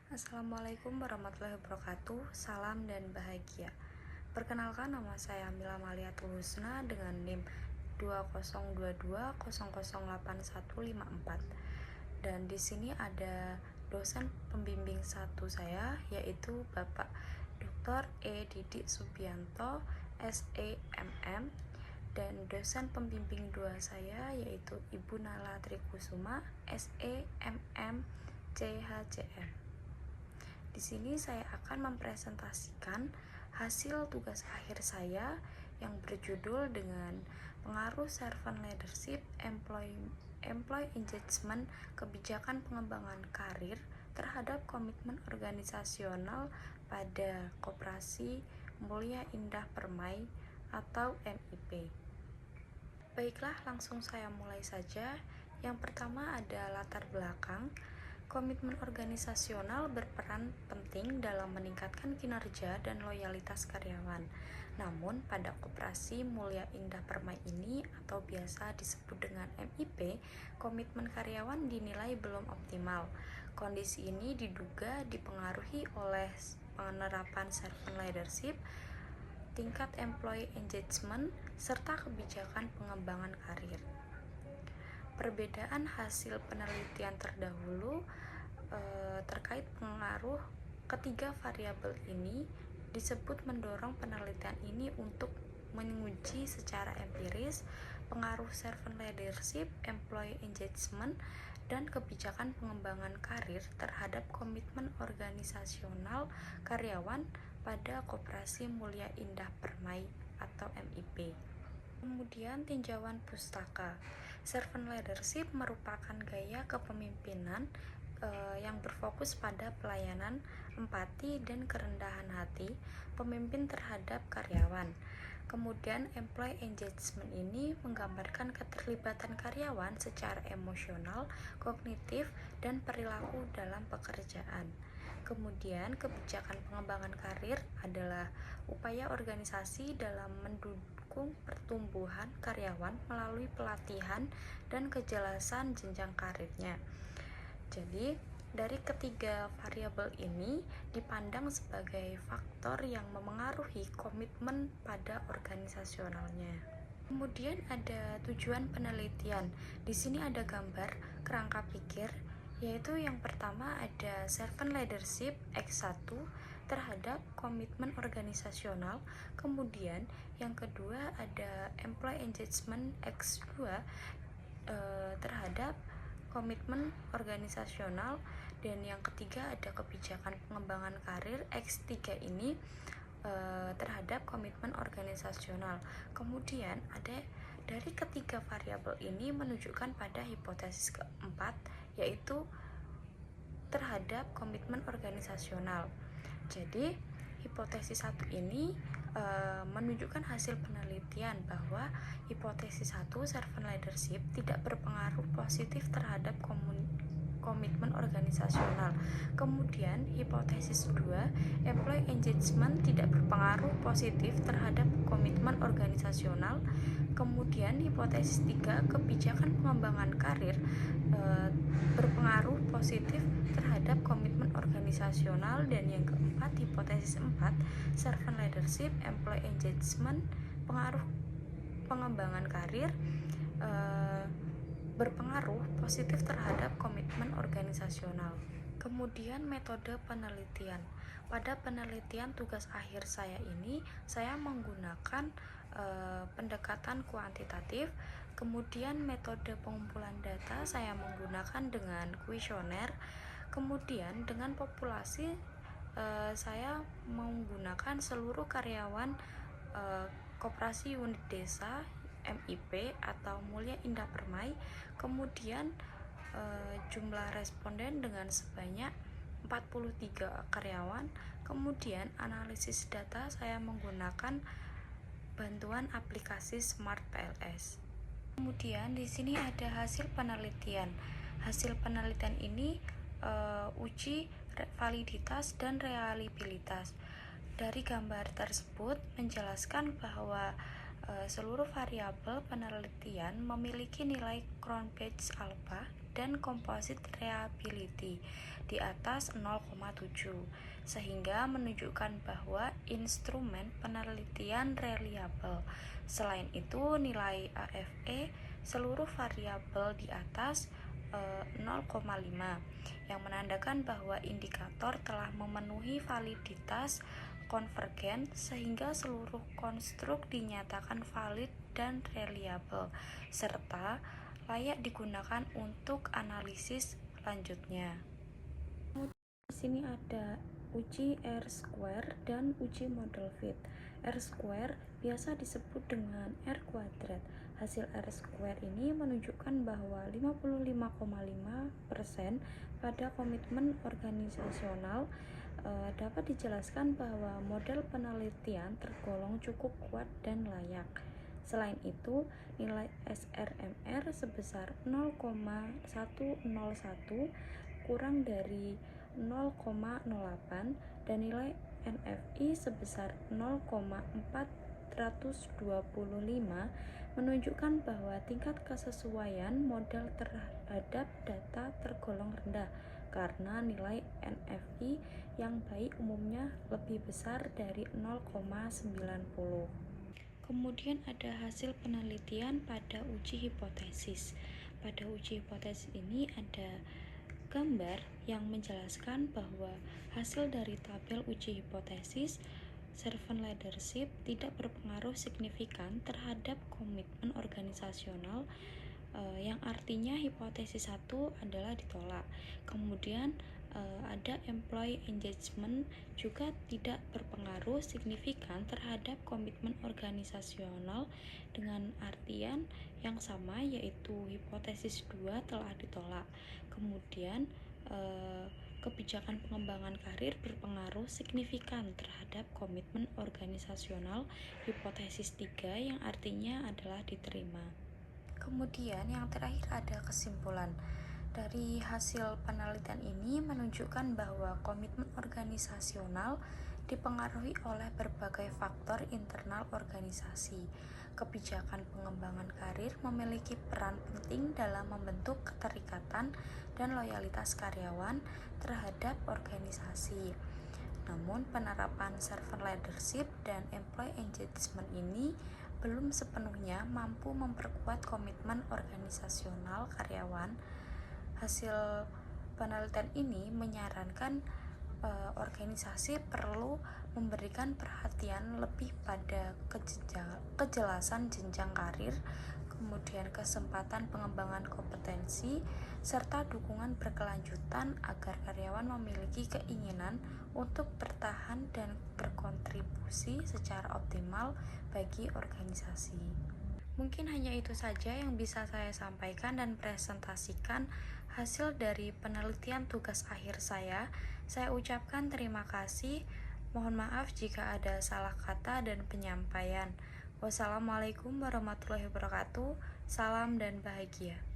Assalamualaikum warahmatullahi wabarakatuh. Salam dan bahagia. Perkenalkan, nama saya Mila Maliatul Husna dengan NIM 2022008154. Dan di sini ada dosen pembimbing satu saya, yaitu Bapak Dr. E. Didik Subianto, SEMM, dan dosen pembimbing dua saya yaitu Ibu Nala Trikusuma, SEMM, CHCM. Di sini saya akan mempresentasikan hasil tugas akhir saya yang berjudul dengan pengaruh servant leadership, employee engagement, kebijakan pengembangan karir terhadap komitmen organisasional pada Koperasi Mulia Indah Permai atau MIP. Baiklah, langsung saya mulai saja. Yang pertama ada latar belakang. Komitmen organisasional berperan penting dalam meningkatkan kinerja dan loyalitas karyawan. Namun, pada Koperasi Mulia Indah Permai ini atau biasa disebut dengan MIP, komitmen karyawan dinilai belum optimal. Kondisi ini diduga dipengaruhi oleh penerapan servant leadership, tingkat employee engagement, serta kebijakan pengembangan karir. Perbedaan hasil penelitian terdahulu terkait pengaruh ketiga variabel ini disebut mendorong penelitian ini untuk menguji secara empiris pengaruh servant leadership, employee engagement, dan kebijakan pengembangan karir terhadap komitmen organisasional karyawan pada Koperasi Mulia Indah Permai atau MIP. Kemudian tinjauan pustaka. Servant leadership merupakan gaya kepemimpinan yang berfokus pada pelayanan, empati, dan kerendahan hati pemimpin terhadap karyawan. Kemudian employee engagement ini menggambarkan keterlibatan karyawan secara emosional, kognitif, dan perilaku dalam pekerjaan. Kemudian kebijakan pengembangan karir adalah upaya organisasi dalam mendukung pertumbuhan karyawan melalui pelatihan dan kejelasan jenjang karirnya. Jadi, dari ketiga variabel ini dipandang sebagai faktor yang memengaruhi komitmen pada organisasionalnya. Kemudian ada tujuan penelitian. Di sini ada gambar kerangka pikir, yaitu yang pertama ada servant leadership X1 terhadap komitmen organisasional, kemudian yang kedua ada employee engagement X2 terhadap komitmen organisasional, dan yang ketiga ada kebijakan pengembangan karir X3 ini terhadap komitmen organisasional. Kemudian ada dari ketiga variabel ini menunjukkan pada hipotesis keempat, yaitu terhadap komitmen organisasional. Jadi hipotesis satu ini menunjukkan hasil penelitian bahwa hipotesis 1 servant leadership tidak berpengaruh positif terhadap komitmen organisasional. Kemudian hipotesis 2 employee engagement tidak berpengaruh positif terhadap komitmen organisasional. Kemudian hipotesis 3 kebijakan pengembangan karir berpengaruh positif terhadap komitmen organisasional, dan yang keempat hipotesis 4 servant leadership, employee engagement, pengaruh pengembangan karir berpengaruh positif terhadap komitmen organisasional. Kemudian metode penelitian. Pada penelitian tugas akhir saya ini, saya menggunakan pendekatan kuantitatif. Kemudian metode pengumpulan data saya menggunakan dengan kuesioner. Kemudian dengan populasi saya menggunakan seluruh karyawan Koperasi Unit Desa MIP atau Mulia Indah Permai. Kemudian jumlah responden dengan sebanyak 43 karyawan. Kemudian analisis data saya menggunakan bantuan aplikasi Smart PLS. Kemudian di sini ada hasil penelitian. Hasil penelitian ini uji validitas dan reliabilitas. Dari gambar tersebut menjelaskan bahwa seluruh variabel penelitian memiliki nilai Cronbach's alpha dan composite reliability di atas 0,7, sehingga menunjukkan bahwa instrumen penelitian reliable. Selain itu, nilai AFE seluruh variabel di atas 0,5 yang menandakan bahwa indikator telah memenuhi validitas konvergen sehingga seluruh konstruk dinyatakan valid dan reliable serta layak digunakan untuk analisis lanjutnya. Di sini ada uji R-square dan uji model fit. R-square biasa disebut dengan R kuadrat. Hasil R-square ini menunjukkan bahwa 55,5% pada komitmen organisasional dapat dijelaskan bahwa model penelitian tergolong cukup kuat dan layak. Selain itu, nilai SRMR sebesar 0,101 kurang dari 0,08 dan nilai NFI sebesar 0,425 menunjukkan bahwa tingkat kesesuaian model terhadap data tergolong rendah karena nilai NFI yang baik umumnya lebih besar dari 0,90. Kemudian ada hasil penelitian pada uji hipotesis. Pada uji hipotesis ini ada gambar yang menjelaskan bahwa hasil dari tabel uji hipotesis servant leadership tidak berpengaruh signifikan terhadap komitmen organisasional, yang artinya hipotesis 1 adalah ditolak. Kemudian ada employee engagement juga tidak berpengaruh signifikan terhadap komitmen organisasional dengan artian yang sama, yaitu hipotesis 2 telah ditolak. Kemudian kebijakan pengembangan karir berpengaruh signifikan terhadap komitmen organisasional, hipotesis 3 yang artinya adalah diterima. Kemudian yang terakhir ada kesimpulan. Dari hasil penelitian ini menunjukkan bahwa komitmen organisasional dipengaruhi oleh berbagai faktor internal organisasi. Kebijakan pengembangan karir memiliki peran penting dalam membentuk keterikatan dan loyalitas karyawan terhadap organisasi. Namun, penerapan servant leadership dan employee engagement ini belum sepenuhnya mampu memperkuat komitmen organisasional karyawan. Hasil penelitian ini menyarankan organisasi perlu memberikan perhatian lebih pada kejelasan jenjang karir, kemudian kesempatan pengembangan kompetensi, serta dukungan berkelanjutan agar karyawan memiliki keinginan untuk bertahan dan berkontribusi secara optimal bagi organisasi. Mungkin hanya itu saja yang bisa saya sampaikan dan presentasikan hasil dari penelitian tugas akhir saya. Saya ucapkan terima kasih. Mohon maaf jika ada salah kata dan penyampaian. Wassalamualaikum warahmatullahi wabarakatuh. Salam dan bahagia.